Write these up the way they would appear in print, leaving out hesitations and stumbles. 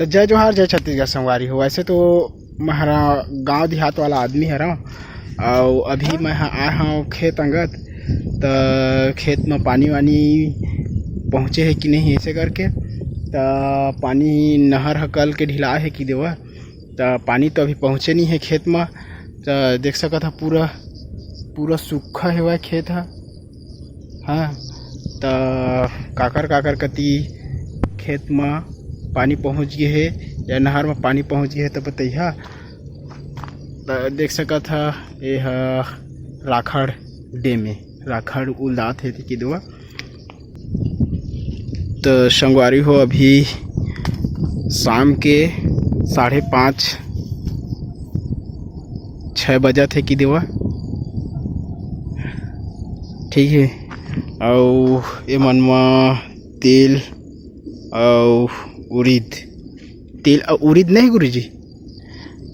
तो जय जोहार जय छत्तीसगढ़ संगवारी हो। वैसे तो हमारा गांव देहात वाला आदमी है और अभी मैं आया हूँ खेत अंगत। तो खेत में पानी वानी पहुँचे है कि नहीं ऐसे करके। तो पानी नहर हकल के ढिला है कि देवा। तो पानी तो अभी पहुँचे नहीं है खेत में। तो देख सका था पूरा पूरा सूखा है वह खेत है। हाँ, तो काकर कती खेत में पानी पहुँच गए है या नहर में पानी पहुँच गए है तो बताइए। तो देख सका था ये राखड़ डैम में राखड़ उलदात है कि दुआ। तो संगवारी हो अभी शाम के 5:30-6 बजा थे कि देवा। ठीक है, और ये मन में तेल और उड़ीद, तेल और उड़ीद नहीं गुरुजी,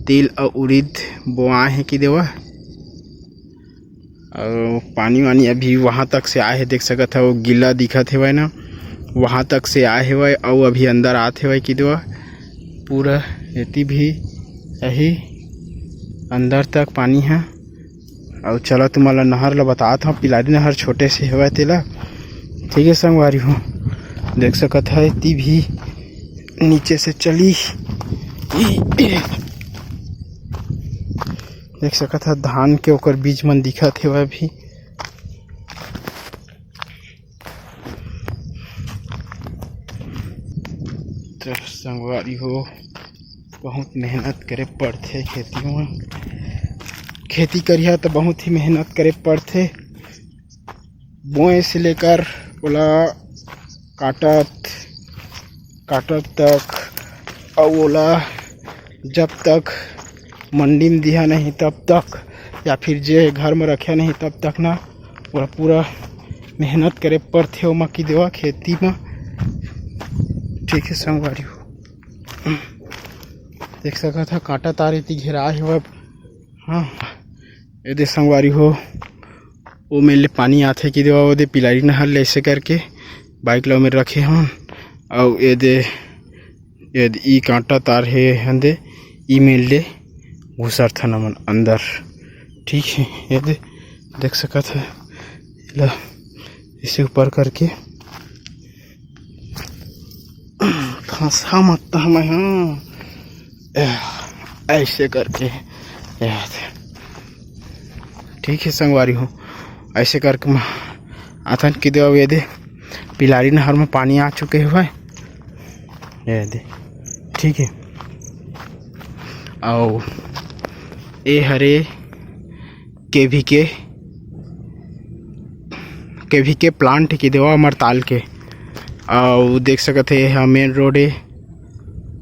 तेल और उड़ीद बोआए हैं कि देवा। और पानी वानी अभी वहाँ तक से आए है, देख सकत है वो गिला दिखत है ना, वहाँ तक से आए है वह और अभी अंदर आते हुए कि देवा। पूरा एती भी यही अंदर तक पानी है। और चलो तुम्हारा नहर ला बताता हूँ, पिलारी नहर छोटे से है तेला। ठीक है संगवारी हो, देख सकत है इतनी भी नीचे से चली। देख सकत है धान के ओकर बीज मन दिखत है वह भी। तो संगवारी हो बहुत मेहनत करे पड़थे खेती में। खेती करिया तो बहुत ही मेहनत करे पड़थे। बोए से लेकर ओला काटत तक और ओला जब तक मंडी में दिया नहीं तब तक, या फिर जे घर में रखे नहीं तब तक ना वह पूरा मेहनत करे पड़थे ओ मक्की देवा खेती में। ठीक है संगवारी हो, देख सका था कांटा तार इतनी घेरा है वह। हाँ, ये दे संगवारी हो वो मेरे पानी आते कि देवा। वो दे पिलारी नहर ले ऐसे करके बाइक ला में रखे हम। और ये दे ई कांटा तार है हंदे ई मेल ले घुसर था नमन अंदर। ठीक है, ये देख सका था इसे ऊपर करके फंसा मत हमें। हाँ, ऐसे करके याद। ठीक है संगवारी हो, ऐसे करके आथन कि दे। ये दे पिलारी नहर में पानी आ चुके हुए ये दे। ठीक है, और ये हरे केवी के प्लांट की देवा अमरताल के। और देख सकते है मेन रोड है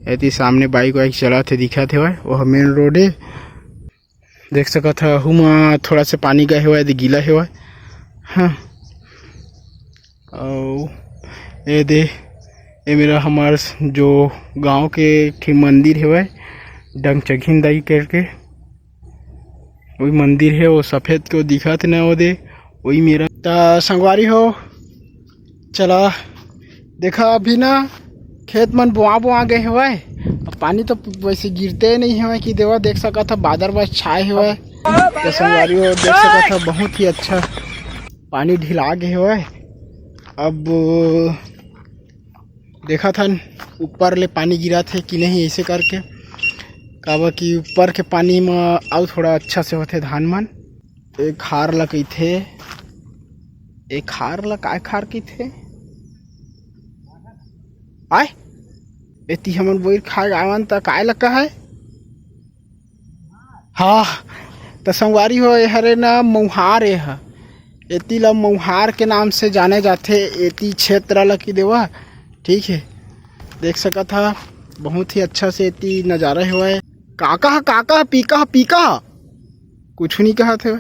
यदि सामने बाइक वाइक चला थे दिखा थे वह मेन रोड है। देख सकते है हुआ थोड़ा सा पानी गए हुआ है, गीला है वह। हाँ, और ये दे ये मेरा हमार जो गांव के मंदिर है वह डंगचघिन दाई करके वही मंदिर है। वो सफ़ेद को दिखा थे ना वो दे वही मेरा। तो संगवारी हो चला देखा अभी ना खेत मन बोआ गए हुआ है। पानी तो वैसे गिरते नहीं है कि देवा। देख सका था बादल बस छाए हुआ है। तो संगवारी हो देख सका था बहुत ही अच्छा पानी ढिला गए हुआ है। अब देखा था ऊपर ले पानी गिरा थे कि नहीं ऐसे करके काबा कि ऊपर के पानी में आउ थोड़ा अच्छा से होते धान मन। एक खार ला कही थे, एक खार ला काय खार की थे आय एती हमन बोर खाए आवन त काय लगा है। हाँ, तो संगवारी हो हरे ना मऊहार है। एती ला मऊहार के नाम से जाने जाते एती क्षेत्र ला की देवा। ठीक है, देख सका था बहुत ही अच्छा से एती नज़ारा हुआ है। काका पीका कुछ नहीं कहा थे।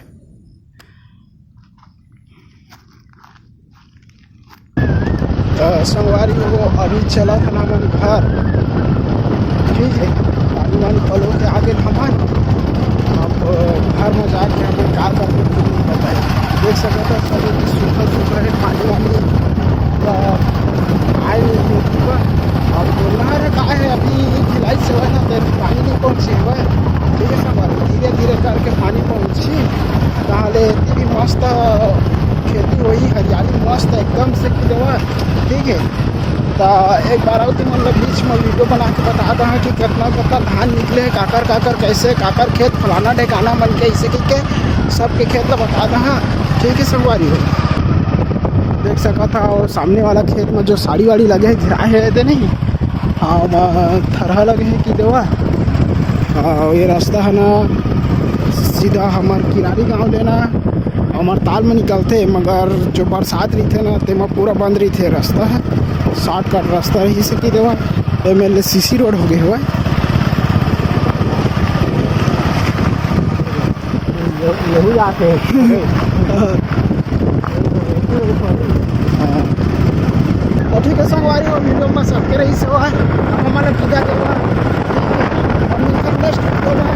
संगवारी हो अभी चला था ना मन घर। ठीक है, पानी वानी पलो के आगे हमारे अब घर में जाके हमें क्या करते बताए। देख सकते थे सभी सूखा है पानी वानी आए नहीं। अब नहर का है अभी भिलाई से है ना, तो पानी नहीं पहुँची हुआ है। ठीक है संगवारी, धीरे धीरे करके पानी पहुँची ताहले भी मस्त खेती हुई, हरियाली मस्त एकदम से की देवा। ठीक है, तो एक बार आओ तुम मतलब बीच में वीडियो बना के बता दो कि कितना कितना धान निकले है, काकर कैसे काकर खेत फलाना ढेकाना बन के ऐसे के सबके खेत तो बता दो। हाँ ठीक है संगवारी हो, देख सका था और सामने वाला खेत में जो साड़ी वाड़ी लगे है घिराए है दे नहीं, हाँ थरहा लगे हैं कि देवा। ये रास्ता है ना सीधा हमार किनारी गांव लेना हमार ताल में निकलते, मगर जो बरसात रही थे ना तेमा पूरा बंद रही थे रास्ता है, शॉर्टकट रास्ता रही से कि देवा MLCC रोड हो गए हुआ। यही आते तो ठीक है संगवारी वो वीडियो में सबके रही से हमारे पूजा के नेक्स्ट वीडियो में।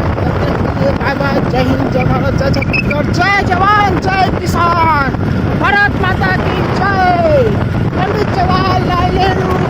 बाय बाय, जय हिंद, जय भारत, जय छत्तीसगढ़, जय जवान जय किसान, भारत माता की जय। पंडित जवाहरलाल नेहरू।